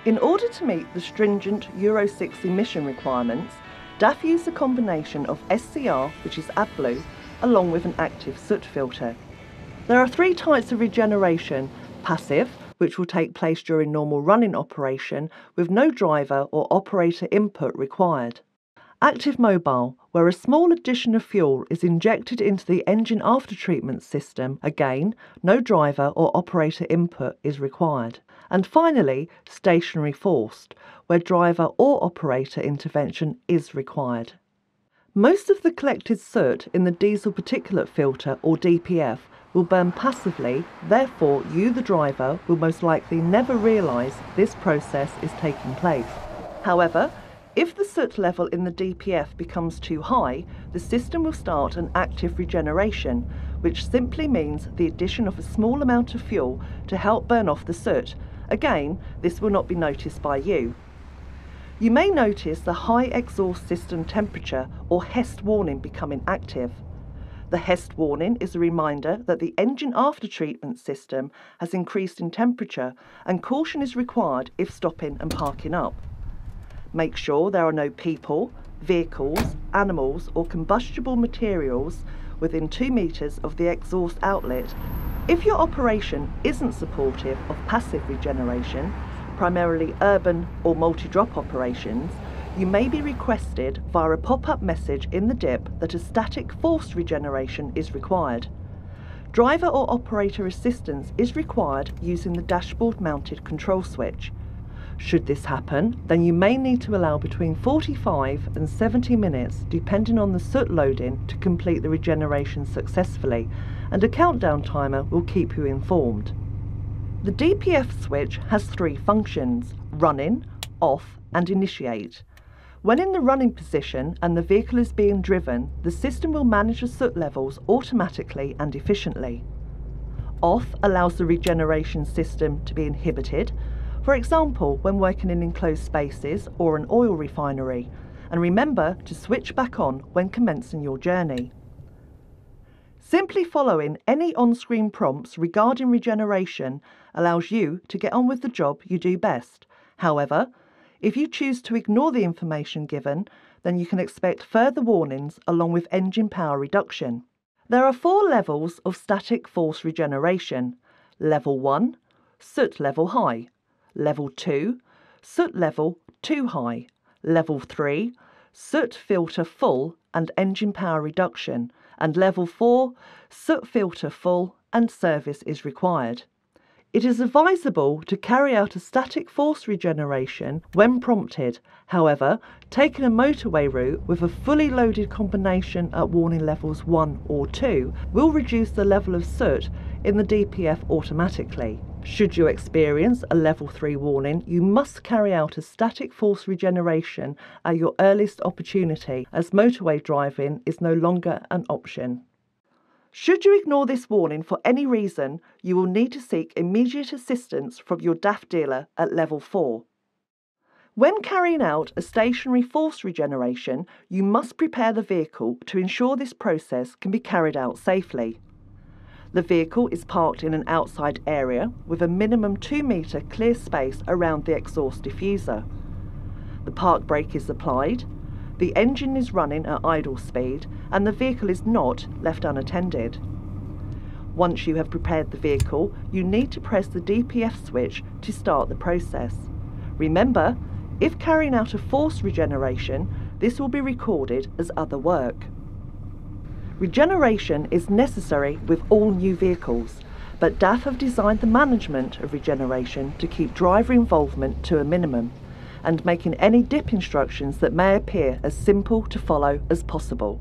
In order to meet the stringent Euro 6 emission requirements, DAF use a combination of SCR, which is AdBlue, along with an active soot filter. There are three types of regeneration: passive, which will take place during normal running operation with no driver or operator input required. Active mobile, where a small addition of fuel is injected into the engine aftertreatment system, again, no driver or operator input is required. And finally, stationary forced, where driver or operator intervention is required. Most of the collected soot in the diesel particulate filter, or DPF, will burn passively, therefore you, the driver, will most likely never realise this process is taking place. However, if the soot level in the DPF becomes too high, the system will start an active regeneration, which simply means the addition of a small amount of fuel to help burn off the soot. Again, this will not be noticed by you. You may notice the high exhaust system temperature or Hessed Warning becoming active. The Hessed Warning is a reminder that the engine aftertreatment system has increased in temperature and caution is required if stopping and parking up. Make sure there are no people, vehicles, animals or combustible materials within 2 meters of the exhaust outlet. If your operation isn't supportive of passive regeneration, primarily urban or multi-drop operations, you may be requested via a pop-up message in the DIP that a static forced regeneration is required. Driver or operator assistance is required using the dashboard mounted control switch. Should this happen, then you may need to allow between 45 and 70 minutes, depending on the soot loading, to complete the regeneration successfully, and a countdown timer will keep you informed. The DPF switch has 3 functions: running, off and initiate. When in the running position and the vehicle is being driven, the system will manage the soot levels automatically and efficiently. Off allows the regeneration system to be inhibited, for example when working in enclosed spaces or an oil refinery, and remember to switch back on when commencing your journey. Simply following any on-screen prompts regarding regeneration allows you to get on with the job you do best. However, if you choose to ignore the information given, then you can expect further warnings along with engine power reduction. There are 4 levels of static force regeneration. Level 1, soot level high. Level 2, soot level too high. Level 3, soot filter full and engine power reduction. And level 4, soot filter full and service is required. It is advisable to carry out a static force regeneration when prompted. However, taking a motorway route with a fully loaded combination at warning levels 1 or 2 will reduce the level of soot in the DPF automatically. Should you experience a level 3 warning, you must carry out a static force regeneration at your earliest opportunity, as motorway driving is no longer an option. Should you ignore this warning for any reason, you will need to seek immediate assistance from your DAF dealer at level 4. When carrying out a stationary force regeneration, you must prepare the vehicle to ensure this process can be carried out safely. The vehicle is parked in an outside area with a minimum 2 metre clear space around the exhaust diffuser. The park brake is applied, the engine is running at idle speed, and the vehicle is not left unattended. Once you have prepared the vehicle, you need to press the DPF switch to start the process. Remember, if carrying out a forced regeneration, this will be recorded as other work. Regeneration is necessary with all new vehicles, but DAF have designed the management of regeneration to keep driver involvement to a minimum and making any DIP instructions that may appear as simple to follow as possible.